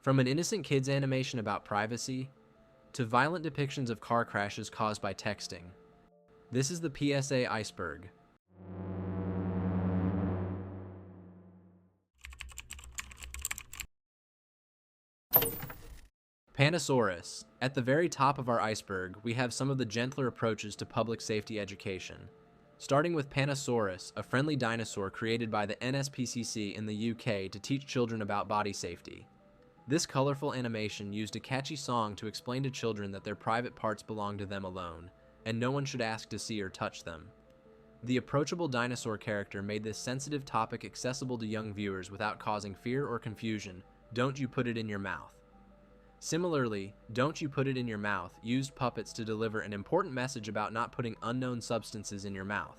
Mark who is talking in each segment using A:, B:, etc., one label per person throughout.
A: From an innocent kids animation about privacy, to violent depictions of car crashes caused by texting. This is the PSA Iceberg. Panosaurus. At the very top of our iceberg, we have some of the gentler approaches to public safety education. Starting with Panosaurus, a friendly dinosaur created by the NSPCC in the UK to teach children about body safety. This colorful animation used a catchy song to explain to children that their private parts belong to them alone, and no one should ask to see or touch them. The approachable dinosaur character made this sensitive topic accessible to young viewers without causing fear or confusion. Don't you put it in your mouth. Similarly, Don't You Put It in Your Mouth used puppets to deliver an important message about not putting unknown substances in your mouth.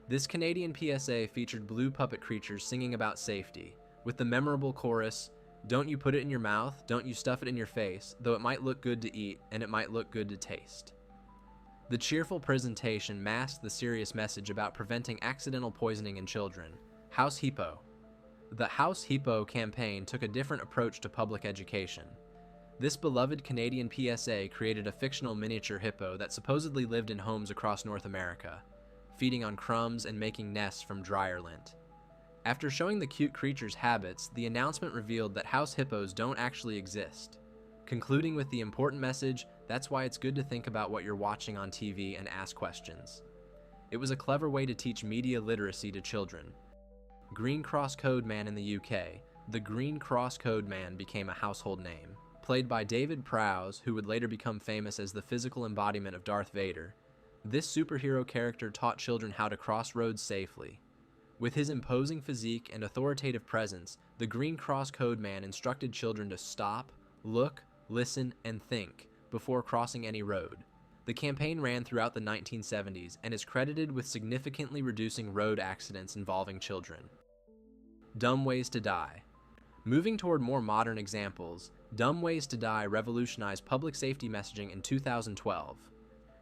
A: This Canadian PSA featured blue puppet creatures singing about safety, with the memorable chorus, "Don't you put it in your mouth, don't you stuff it in your face, though it might look good to eat and it might look good to taste." The cheerful presentation masked the serious message about preventing accidental poisoning in children. House Hippo. The House Hippo campaign took a different approach to public education. This beloved Canadian PSA created a fictional miniature hippo that supposedly lived in homes across North America, feeding on crumbs and making nests from dryer lint. After showing the cute creature's habits, the announcement revealed that house hippos don't actually exist, concluding with the important message, that's why it's good to think about what you're watching on TV and ask questions. It was a clever way to teach media literacy to children. Green Cross Code Man in the UK. The Green Cross Code Man became a household name. Played by David Prowse, who would later become famous as the physical embodiment of Darth Vader, this superhero character taught children how to cross roads safely. With his imposing physique and authoritative presence, the Green Cross Code Man instructed children to stop, look, listen, and think before crossing any road. The campaign ran throughout the 1970s and is credited with significantly reducing road accidents involving children. Dumb Ways to Die. Moving toward more modern examples, Dumb Ways to Die revolutionized public safety messaging in 2012.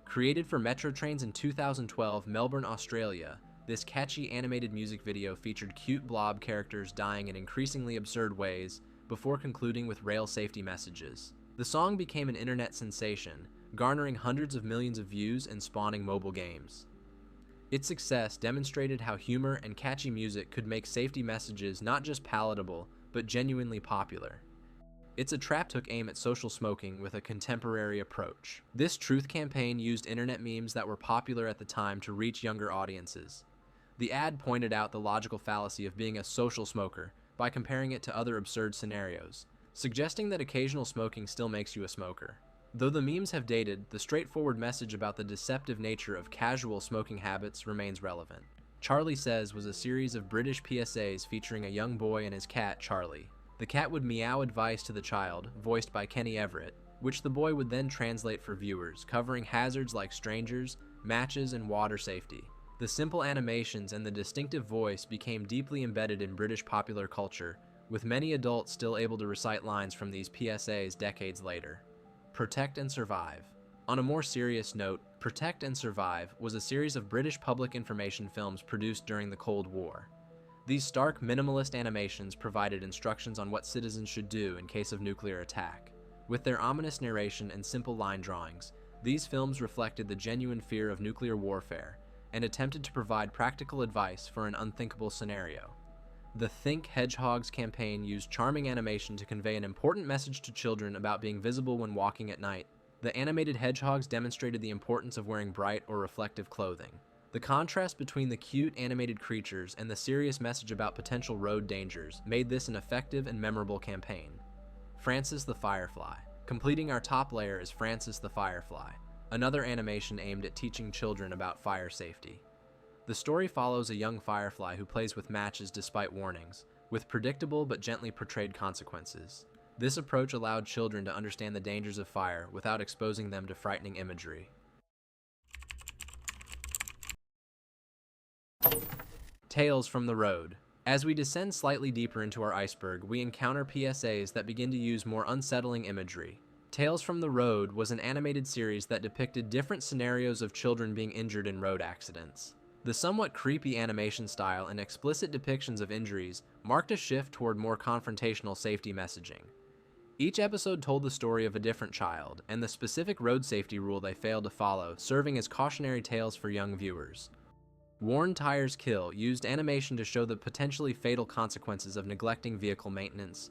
A: Created for Metro Trains in 2012, Melbourne, Australia, this catchy animated music video featured cute blob characters dying in increasingly absurd ways before concluding with rail safety messages. The song became an internet sensation, garnering hundreds of millions of views and spawning mobile games. Its success demonstrated how humor and catchy music could make safety messages not just palatable, but genuinely popular. It's a trap took aim at social smoking with a contemporary approach. This truth campaign used internet memes that were popular at the time to reach younger audiences. The ad pointed out the logical fallacy of being a social smoker by comparing it to other absurd scenarios, suggesting that occasional smoking still makes you a smoker. Though the memes have dated, the straightforward message about the deceptive nature of casual smoking habits remains relevant. Charlie Says was a series of British PSAs featuring a young boy and his cat, Charlie. The cat would meow advice to the child, voiced by Kenny Everett, which the boy would then translate for viewers, covering hazards like strangers, matches, and water safety. The simple animations and the distinctive voice became deeply embedded in British popular culture, with many adults still able to recite lines from these PSAs decades later. Protect and Survive. On a more serious note, Protect and Survive was a series of British public information films produced during the Cold War. These stark, minimalist animations provided instructions on what citizens should do in case of nuclear attack. With their ominous narration and simple line drawings, these films reflected the genuine fear of nuclear warfare and attempted to provide practical advice for an unthinkable scenario. The Think Hedgehogs campaign used charming animation to convey an important message to children about being visible when walking at night. The animated hedgehogs demonstrated the importance of wearing bright or reflective clothing. The contrast between the cute animated creatures and the serious message about potential road dangers made this an effective and memorable campaign. Francis the Firefly. Completing our top layer is Francis the Firefly, another animation aimed at teaching children about fire safety. The story follows a young firefly who plays with matches despite warnings, with predictable but gently portrayed consequences. This approach allowed children to understand the dangers of fire without exposing them to frightening imagery. Tales from the Road. As we descend slightly deeper into our iceberg, we encounter PSAs that begin to use more unsettling imagery. Tales from the Road was an animated series that depicted different scenarios of children being injured in road accidents. The somewhat creepy animation style and explicit depictions of injuries marked a shift toward more confrontational safety messaging. Each episode told the story of a different child, and the specific road safety rule they failed to follow, serving as cautionary tales for young viewers. Worn Tires Kill used animation to show the potentially fatal consequences of neglecting vehicle maintenance.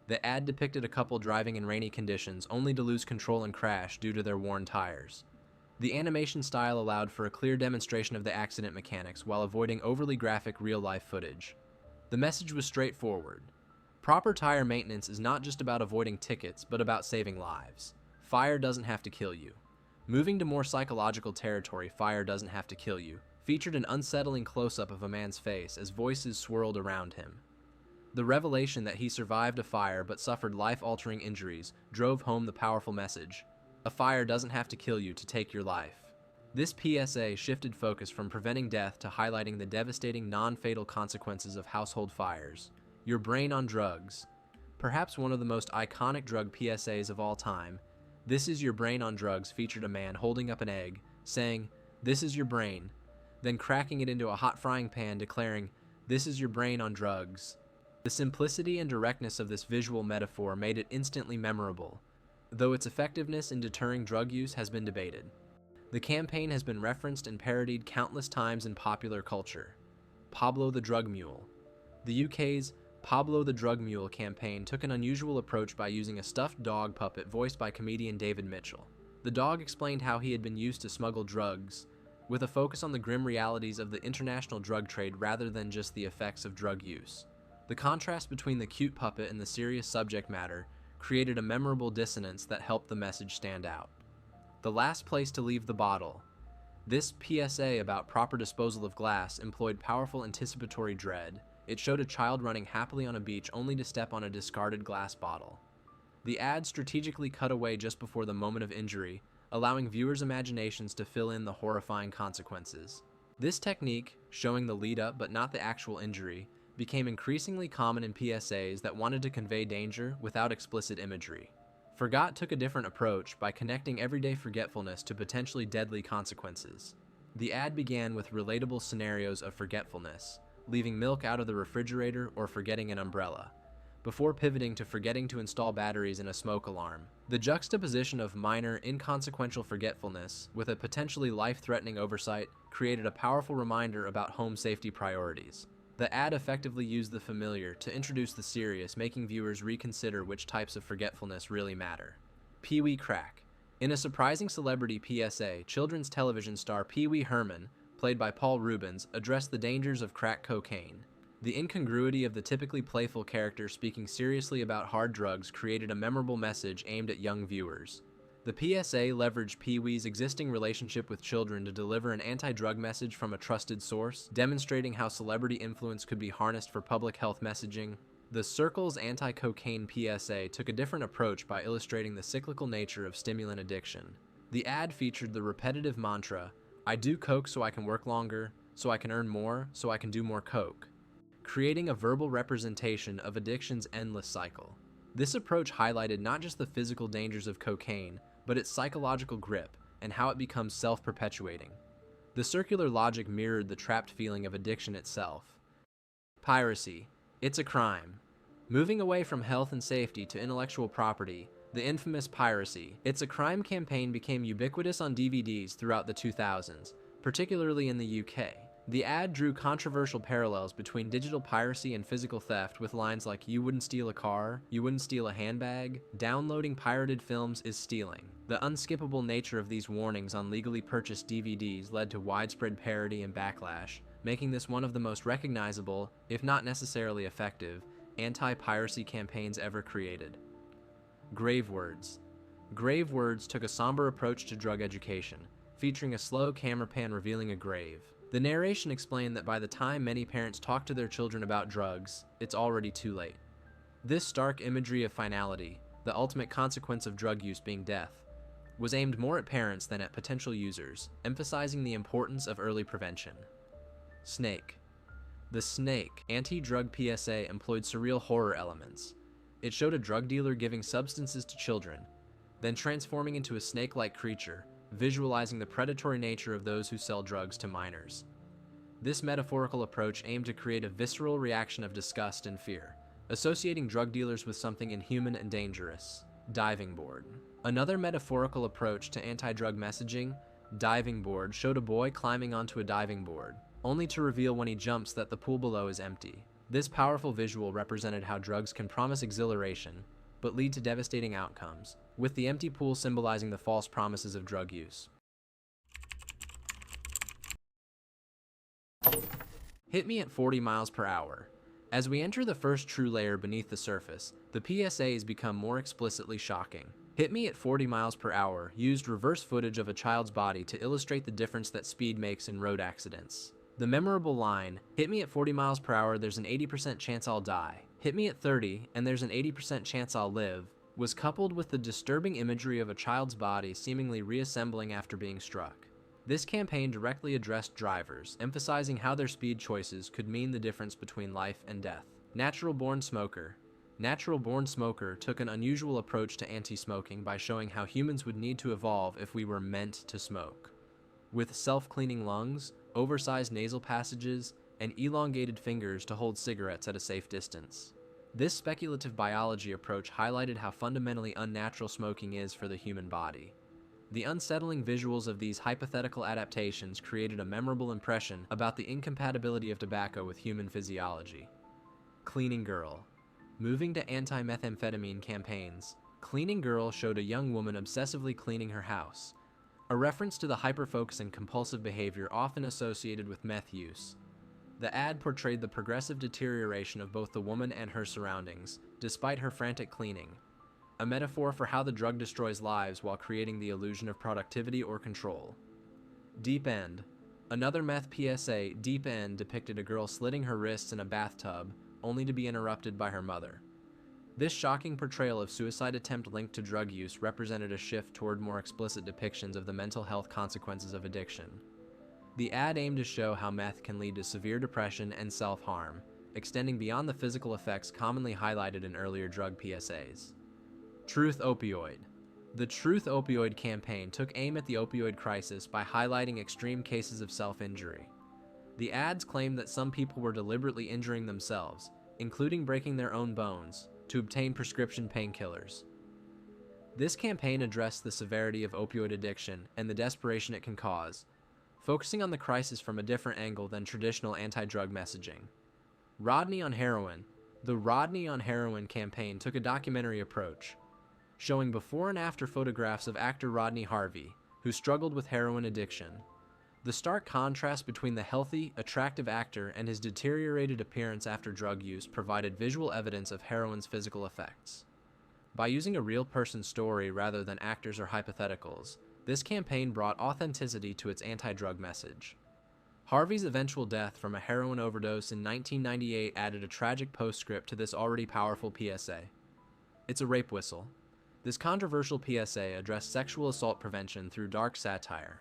A: The ad depicted a couple driving in rainy conditions only to lose control and crash due to their worn tires. The animation style allowed for a clear demonstration of the accident mechanics while avoiding overly graphic real-life footage. The message was straightforward. Proper tire maintenance is not just about avoiding tickets, but about saving lives. Fire doesn't have to kill you. Moving to more psychological territory, Fire Doesn't Have to Kill You featured an unsettling close-up of a man's face as voices swirled around him. The revelation that he survived a fire but suffered life-altering injuries drove home the powerful message: a fire doesn't have to kill you to take your life. This PSA shifted focus from preventing death to highlighting the devastating non-fatal consequences of household fires. Your brain on drugs. Perhaps one of the most iconic drug PSAs of all time, This Is Your Brain on Drugs featured a man holding up an egg, saying, "This is your brain," then cracking it into a hot frying pan declaring, "This is your brain on drugs." The simplicity and directness of this visual metaphor made it instantly memorable, though its effectiveness in deterring drug use has been debated. The campaign has been referenced and parodied countless times in popular culture. Pablo the Drug Mule. The UK's Pablo the Drug Mule campaign took an unusual approach by using a stuffed dog puppet voiced by comedian David Mitchell. The dog explained how he had been used to smuggle drugs, with a focus on the grim realities of the international drug trade rather than just the effects of drug use. The contrast between the cute puppet and the serious subject matter created a memorable dissonance that helped the message stand out. The Last Place to Leave the Bottle. This PSA about proper disposal of glass employed powerful anticipatory dread. It showed a child running happily on a beach only to step on a discarded glass bottle. The ad strategically cut away just before the moment of injury, allowing viewers' imaginations to fill in the horrifying consequences. This technique, showing the lead-up but not the actual injury, became increasingly common in PSAs that wanted to convey danger without explicit imagery. Forgot took a different approach by connecting everyday forgetfulness to potentially deadly consequences. The ad began with relatable scenarios of forgetfulness, leaving milk out of the refrigerator or forgetting an umbrella, before pivoting to forgetting to install batteries in a smoke alarm. The juxtaposition of minor, inconsequential forgetfulness with a potentially life-threatening oversight created a powerful reminder about home safety priorities. The ad effectively used the familiar to introduce the serious, making viewers reconsider which types of forgetfulness really matter. Pee Wee Crack. In a surprising celebrity PSA, children's television star Pee Wee Herman, played by Paul Reubens, addressed the dangers of crack cocaine. The incongruity of the typically playful character speaking seriously about hard drugs created a memorable message aimed at young viewers. The PSA leveraged Pee Wee's existing relationship with children to deliver an anti-drug message from a trusted source, demonstrating how celebrity influence could be harnessed for public health messaging. The Circle's anti-cocaine PSA took a different approach by illustrating the cyclical nature of stimulant addiction. The ad featured the repetitive mantra, "I do coke so I can work longer, so I can earn more, so I can do more coke," creating a verbal representation of addiction's endless cycle. This approach highlighted not just the physical dangers of cocaine, but its psychological grip and how it becomes self-perpetuating. The circular logic mirrored the trapped feeling of addiction itself. Piracy. It's a crime. Moving away from health and safety to intellectual property, the infamous Piracy, It's a Crime campaign became ubiquitous on DVDs throughout the 2000s, particularly in the UK. The ad drew controversial parallels between digital piracy and physical theft with lines like "You wouldn't steal a car, you wouldn't steal a handbag, downloading pirated films is stealing." The unskippable nature of these warnings on legally purchased DVDs led to widespread parody and backlash, making this one of the most recognizable, if not necessarily effective, anti-piracy campaigns ever created. Grave Words. Grave Words took a somber approach to drug education, featuring a slow camera pan revealing a grave. The narration explained that by the time many parents talk to their children about drugs, it's already too late. This stark imagery of finality, the ultimate consequence of drug use being death, was aimed more at parents than at potential users, emphasizing the importance of early prevention. Snake. The Snake anti-drug PSA employed surreal horror elements. It showed a drug dealer giving substances to children, then transforming into a snake-like creature, visualizing the predatory nature of those who sell drugs to minors. This metaphorical approach aimed to create a visceral reaction of disgust and fear, associating drug dealers with something inhuman and dangerous. Diving board. Another metaphorical approach to anti-drug messaging, diving board, showed a boy climbing onto a diving board, only to reveal when he jumps that the pool below is empty. This powerful visual represented how drugs can promise exhilaration, but lead to devastating outcomes, with the empty pool symbolizing the false promises of drug use. Hit me at 40 miles per hour. As we enter the first true layer beneath the surface, the PSAs become more explicitly shocking. Hit Me at 40 miles per hour used reverse footage of a child's body to illustrate the difference that speed makes in road accidents. The memorable line, "Hit me at 40 miles per hour, there's an 80% chance I'll die. Hit me at 30, and there's an 80% chance I'll live," was coupled with the disturbing imagery of a child's body seemingly reassembling after being struck. This campaign directly addressed drivers, emphasizing how their speed choices could mean the difference between life and death. Natural Born Smoker. Natural Born Smoker took an unusual approach to anti-smoking by showing how humans would need to evolve if we were meant to smoke. With self-cleaning lungs, oversized nasal passages, and elongated fingers to hold cigarettes at a safe distance. This speculative biology approach highlighted how fundamentally unnatural smoking is for the human body. The unsettling visuals of these hypothetical adaptations created a memorable impression about the incompatibility of tobacco with human physiology. Cleaning Girl. Moving to anti-methamphetamine campaigns, Cleaning Girl showed a young woman obsessively cleaning her house, a reference to the hyperfocus and compulsive behavior often associated with meth use. The ad portrayed the progressive deterioration of both the woman and her surroundings, despite her frantic cleaning, a metaphor for how the drug destroys lives while creating the illusion of productivity or control. Deep End. Another meth PSA, Deep End, depicted a girl slitting her wrists in a bathtub, only to be interrupted by her mother. This shocking portrayal of suicide attempt linked to drug use represented a shift toward more explicit depictions of the mental health consequences of addiction. The ad aimed to show how meth can lead to severe depression and self-harm, extending beyond the physical effects commonly highlighted in earlier drug PSAs. Truth Opioid. The Truth Opioid campaign took aim at the opioid crisis by highlighting extreme cases of self-injury. The ads claimed that some people were deliberately injuring themselves, including breaking their own bones, to obtain prescription painkillers. This campaign addressed the severity of opioid addiction and the desperation it can cause, focusing on the crisis from a different angle than traditional anti-drug messaging. Rodney on Heroin. The Rodney on Heroin campaign took a documentary approach, showing before and after photographs of actor Rodney Harvey, who struggled with heroin addiction. The stark contrast between the healthy, attractive actor and his deteriorated appearance after drug use provided visual evidence of heroin's physical effects. By using a real person's story rather than actors or hypotheticals, this campaign brought authenticity to its anti-drug message. Harvey's eventual death from a heroin overdose in 1998 added a tragic postscript to this already powerful PSA. It's a rape whistle. This controversial PSA addressed sexual assault prevention through dark satire.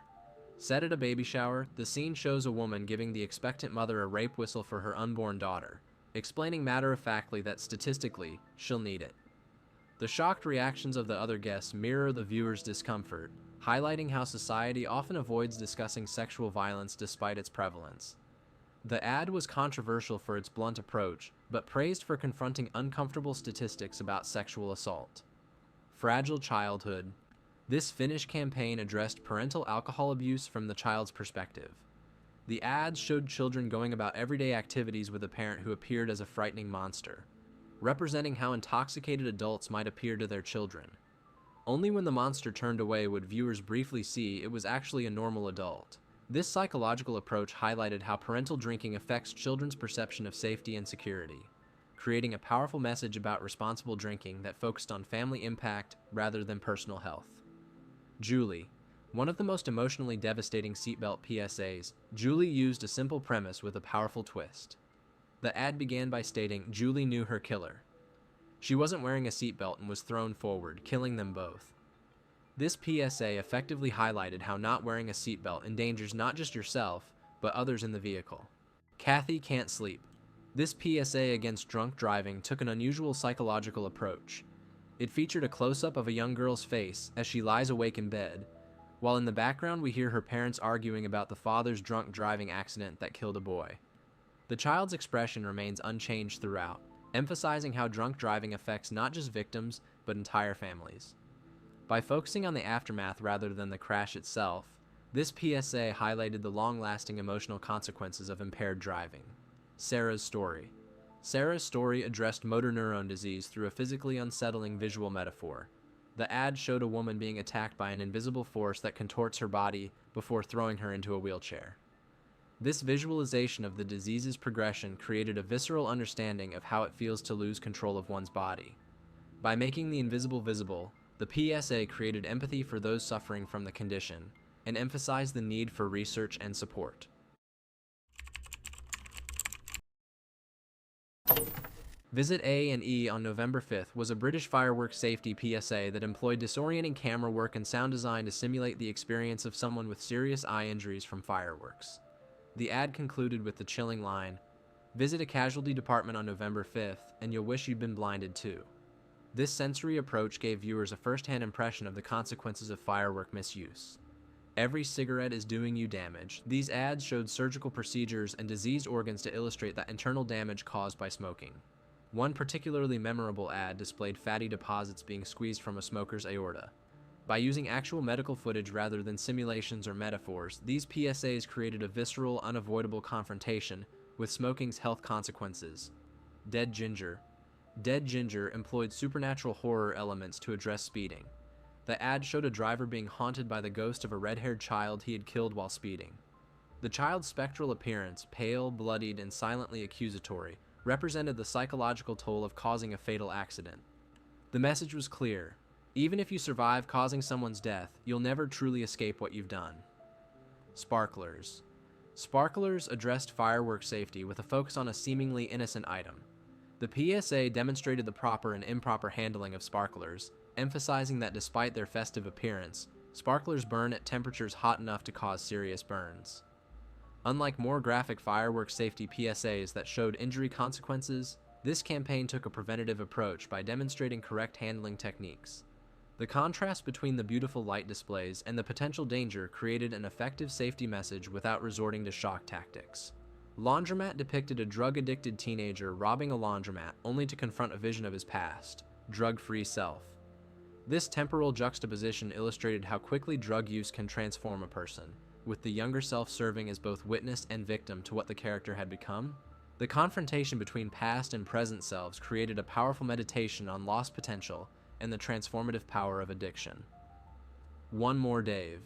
A: Set at a baby shower, the scene shows a woman giving the expectant mother a rape whistle for her unborn daughter, explaining matter-of-factly that statistically, she'll need it. The shocked reactions of the other guests mirror the viewer's discomfort, highlighting how society often avoids discussing sexual violence despite its prevalence. The ad was controversial for its blunt approach, but praised for confronting uncomfortable statistics about sexual assault. Fragile Childhood. This Finnish campaign addressed parental alcohol abuse from the child's perspective. The ads showed children going about everyday activities with a parent who appeared as a frightening monster, representing how intoxicated adults might appear to their children. Only when the monster turned away would viewers briefly see it was actually a normal adult. This psychological approach highlighted how parental drinking affects children's perception of safety and security, creating a powerful message about responsible drinking that focused on family impact rather than personal health. Julie. One of the most emotionally devastating seatbelt PSAs, Julie used a simple premise with a powerful twist. The ad began by stating Julie knew her killer. She wasn't wearing a seatbelt and was thrown forward, killing them both. This PSA effectively highlighted how not wearing a seatbelt endangers not just yourself, but others in the vehicle. Kathy Can't Sleep. This PSA against drunk driving took an unusual psychological approach. It featured a close-up of a young girl's face as she lies awake in bed, while in the background we hear her parents arguing about the father's drunk driving accident that killed a boy. The child's expression remains unchanged throughout, emphasizing how drunk driving affects not just victims, but entire families. By focusing on the aftermath rather than the crash itself, this PSA highlighted the long-lasting emotional consequences of impaired driving. Sarah's story. Sarah's story addressed motor neuron disease through a physically unsettling visual metaphor. The ad showed a woman being attacked by an invisible force that contorts her body before throwing her into a wheelchair. This visualization of the disease's progression created a visceral understanding of how it feels to lose control of one's body. By making the invisible visible, the PSA created empathy for those suffering from the condition and emphasized the need for research and support. Visit A&E on November 5th was a British fireworks safety PSA that employed disorienting camera work and sound design to simulate the experience of someone with serious eye injuries from fireworks. The ad concluded with the chilling line, "Visit a casualty department on November 5th, and you'll wish you'd been blinded too." This sensory approach gave viewers a first-hand impression of the consequences of firework misuse. Every cigarette is doing you damage. These ads showed surgical procedures and diseased organs to illustrate the internal damage caused by smoking. One particularly memorable ad displayed fatty deposits being squeezed from a smoker's aorta. By using actual medical footage rather than simulations or metaphors, these PSAs created a visceral, unavoidable confrontation with smoking's health consequences. Dead Ginger. Dead Ginger employed supernatural horror elements to address speeding. The ad showed a driver being haunted by the ghost of a red-haired child he had killed while speeding. The child's spectral appearance, pale, bloodied, and silently accusatory, represented the psychological toll of causing a fatal accident. The message was clear. Even if you survive causing someone's death, you'll never truly escape what you've done. Sparklers. Sparklers addressed firework safety with a focus on a seemingly innocent item. The PSA demonstrated the proper and improper handling of sparklers, emphasizing that despite their festive appearance, sparklers burn at temperatures hot enough to cause serious burns. Unlike more graphic fireworks safety PSAs that showed injury consequences, this campaign took a preventative approach by demonstrating correct handling techniques. The contrast between the beautiful light displays and the potential danger created an effective safety message without resorting to shock tactics. Laundromat depicted a drug-addicted teenager robbing a laundromat only to confront a vision of his past, drug-free self. This temporal juxtaposition illustrated how quickly drug use can transform a person, with the younger self serving as both witness and victim to what the character had become. The confrontation between past and present selves created a powerful meditation on lost potential and the transformative power of addiction. One More Dave.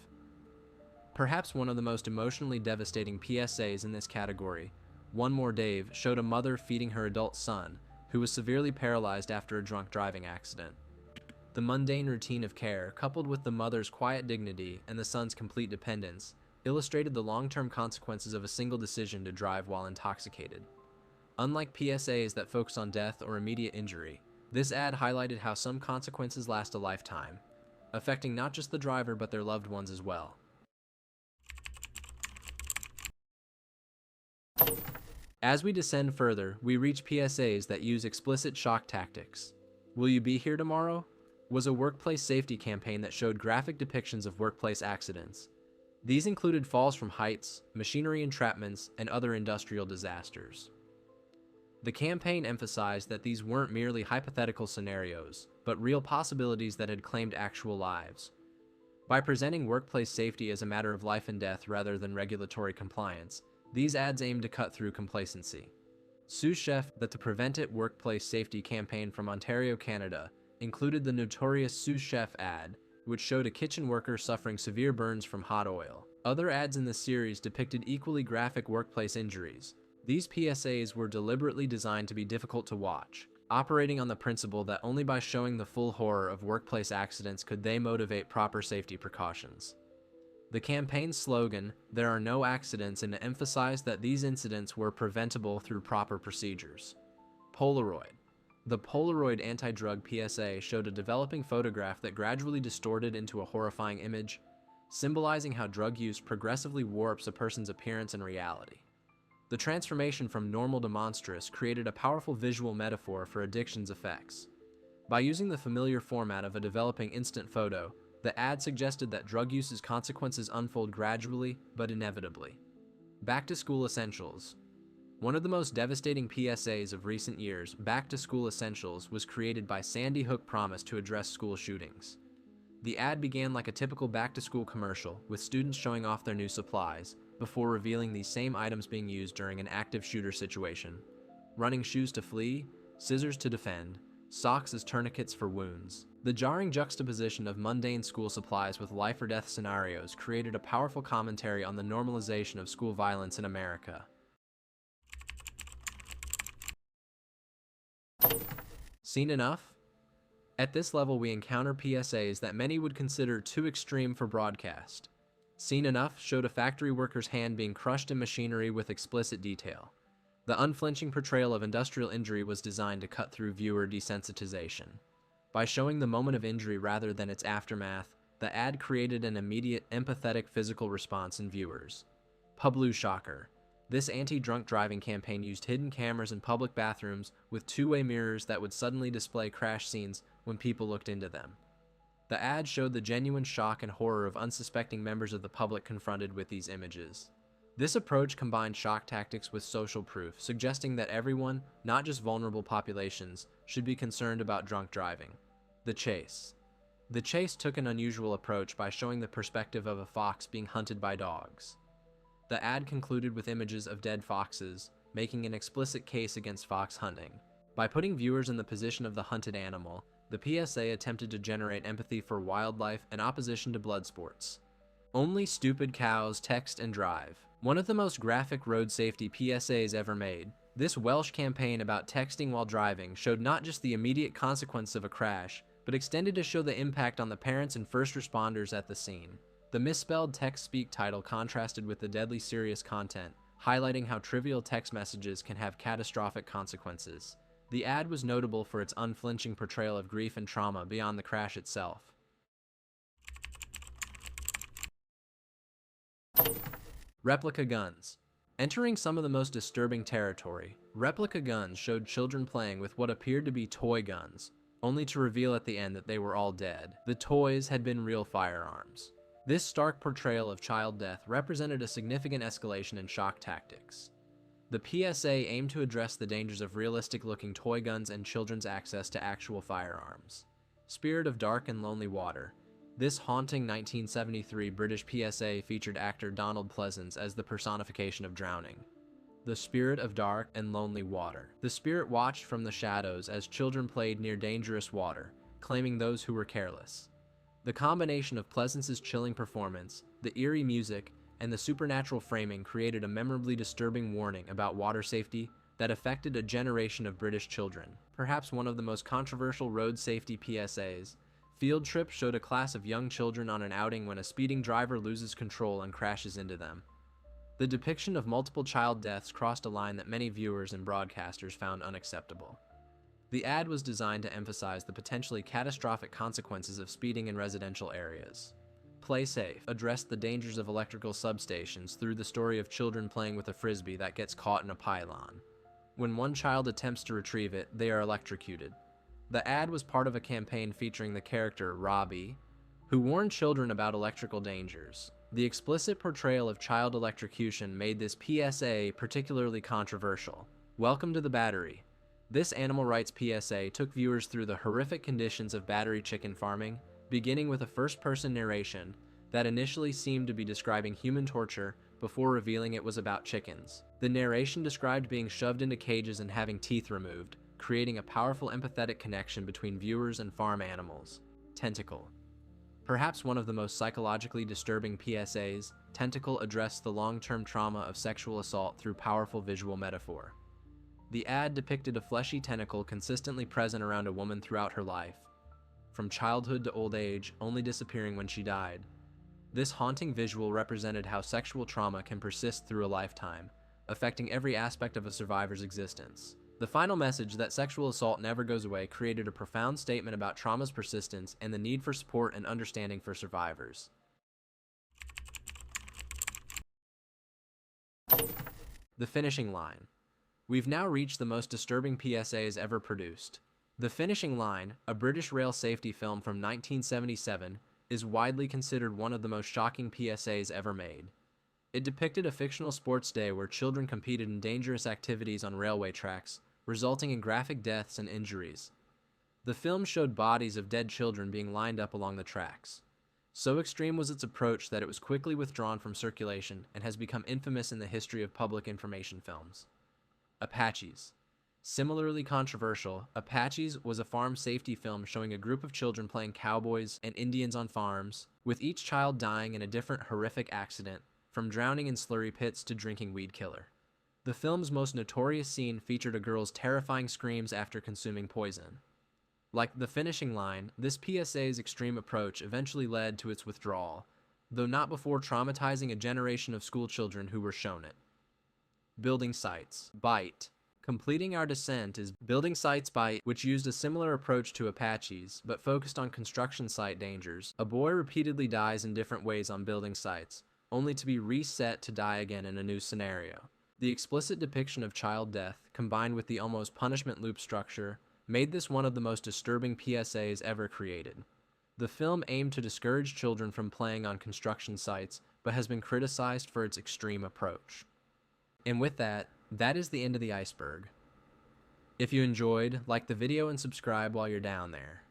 A: Perhaps one of the most emotionally devastating PSAs in this category, One More Dave showed a mother feeding her adult son, who was severely paralyzed after a drunk driving accident. The mundane routine of care, coupled with the mother's quiet dignity and the son's complete dependence, illustrated the long-term consequences of a single decision to drive while intoxicated. Unlike PSAs that focus on death or immediate injury, this ad highlighted how some consequences last a lifetime, affecting not just the driver but their loved ones as well. As we descend further, we reach PSAs that use explicit shock tactics. Will You Be Here Tomorrow? Was a workplace safety campaign that showed graphic depictions of workplace accidents. These included falls from heights, machinery entrapments, and other industrial disasters. The campaign emphasized that these weren't merely hypothetical scenarios, but real possibilities that had claimed actual lives. By presenting workplace safety as a matter of life and death rather than regulatory compliance, these ads aimed to cut through complacency. Sous Chef, the To Prevent It workplace safety campaign from Ontario, Canada, included the notorious Sous Chef ad, which showed a kitchen worker suffering severe burns from hot oil. Other ads in the series depicted equally graphic workplace injuries. These PSAs were deliberately designed to be difficult to watch, operating on the principle that only by showing the full horror of workplace accidents could they motivate proper safety precautions. The campaign's slogan, "There are no accidents," and emphasized that these incidents were preventable through proper procedures. Polaroid. The Polaroid anti-drug PSA showed a developing photograph that gradually distorted into a horrifying image, symbolizing how drug use progressively warps a person's appearance and reality. The transformation from normal to monstrous created a powerful visual metaphor for addiction's effects. By using the familiar format of a developing instant photo, the ad suggested that drug use's consequences unfold gradually but inevitably. Back to school essentials. One of the most devastating PSAs of recent years, Back to School Essentials, was created by Sandy Hook Promise to address school shootings. The ad began like a typical back-to-school commercial, with students showing off their new supplies, before revealing these same items being used during an active shooter situation. Running shoes to flee, scissors to defend, socks as tourniquets for wounds. The jarring juxtaposition of mundane school supplies with life-or-death scenarios created a powerful commentary on the normalization of school violence in America. Seen enough? At this level, we encounter PSAs that many would consider too extreme for broadcast. Seen Enough showed a factory worker's hand being crushed in machinery with explicit detail. The unflinching portrayal of industrial injury was designed to cut through viewer desensitization. By showing the moment of injury rather than its aftermath, the ad created an immediate, empathetic physical response in viewers. Publu Shocker. This anti-drunk driving campaign used hidden cameras in public bathrooms with two-way mirrors that would suddenly display crash scenes when people looked into them. The ad showed the genuine shock and horror of unsuspecting members of the public confronted with these images. This approach combined shock tactics with social proof, suggesting that everyone, not just vulnerable populations, should be concerned about drunk driving. The Chase. The Chase took an unusual approach by showing the perspective of a fox being hunted by dogs. The ad concluded with images of dead foxes, making an explicit case against fox hunting. By putting viewers in the position of the hunted animal, the PSA attempted to generate empathy for wildlife and opposition to blood sports. Only stupid cows text and drive. One of the most graphic road safety PSAs ever made, this Welsh campaign about texting while driving showed not just the immediate consequence of a crash, but extended to show the impact on the parents and first responders at the scene. The misspelled text-speak title contrasted with the deadly serious content, highlighting how trivial text messages can have catastrophic consequences. The ad was notable for its unflinching portrayal of grief and trauma beyond the crash itself. Replica guns. Entering some of the most disturbing territory, replica guns showed children playing with what appeared to be toy guns, only to reveal at the end that they were all dead. The toys had been real firearms. This stark portrayal of child death represented a significant escalation in shock tactics. The PSA aimed to address the dangers of realistic-looking toy guns and children's access to actual firearms. Spirit of Dark and Lonely Water. This haunting 1973 British PSA featured actor Donald Pleasance as the personification of drowning. The Spirit of Dark and Lonely Water. The spirit watched from the shadows as children played near dangerous water, claiming those who were careless. The combination of Pleasance's chilling performance, the eerie music, and the supernatural framing created a memorably disturbing warning about water safety that affected a generation of British children. Perhaps one of the most controversial road safety PSAs, Field Trip showed a class of young children on an outing when a speeding driver loses control and crashes into them. The depiction of multiple child deaths crossed a line that many viewers and broadcasters found unacceptable. The ad was designed to emphasize the potentially catastrophic consequences of speeding in residential areas. Play Safe addressed the dangers of electrical substations through the story of children playing with a frisbee that gets caught in a pylon. When one child attempts to retrieve it, they are electrocuted. The ad was part of a campaign featuring the character Robbie, who warned children about electrical dangers. The explicit portrayal of child electrocution made this PSA particularly controversial. Welcome to the Battery. This animal rights PSA took viewers through the horrific conditions of battery chicken farming, beginning with a first-person narration that initially seemed to be describing human torture before revealing it was about chickens. The narration described being shoved into cages and having teeth removed, creating a powerful empathetic connection between viewers and farm animals. Tentacle. Perhaps one of the most psychologically disturbing PSAs, Tentacle addressed the long-term trauma of sexual assault through powerful visual metaphor. The ad depicted a fleshy tentacle consistently present around a woman throughout her life, from childhood to old age, only disappearing when she died. This haunting visual represented how sexual trauma can persist through a lifetime, affecting every aspect of a survivor's existence. The final message that sexual assault never goes away created a profound statement about trauma's persistence and the need for support and understanding for survivors. The Finishing Line. We've now reached the most disturbing PSAs ever produced. The Finishing Line, a British rail safety film from 1977, is widely considered one of the most shocking PSAs ever made. It depicted a fictional sports day where children competed in dangerous activities on railway tracks, resulting in graphic deaths and injuries. The film showed bodies of dead children being lined up along the tracks. So extreme was its approach that it was quickly withdrawn from circulation and has become infamous in the history of public information films. Apaches. Similarly controversial, Apaches was a farm safety film showing a group of children playing cowboys and Indians on farms, with each child dying in a different horrific accident, from drowning in slurry pits to drinking weed killer. The film's most notorious scene featured a girl's terrifying screams after consuming poison. Like the finishing line, this PSA's extreme approach eventually led to its withdrawal, though not before traumatizing a generation of school children who were shown it. Building sites. Bite. Completing our descent is Building Sites Bite, which used a similar approach to Apaches, but focused on construction site dangers. A boy repeatedly dies in different ways on building sites, only to be reset to die again in a new scenario. The explicit depiction of child death, combined with the almost punishment loop structure, made this one of the most disturbing PSAs ever created. The film aimed to discourage children from playing on construction sites, but has been criticized for its extreme approach. And with that, that is the end of the iceberg. If you enjoyed, like the video and subscribe while you're down there.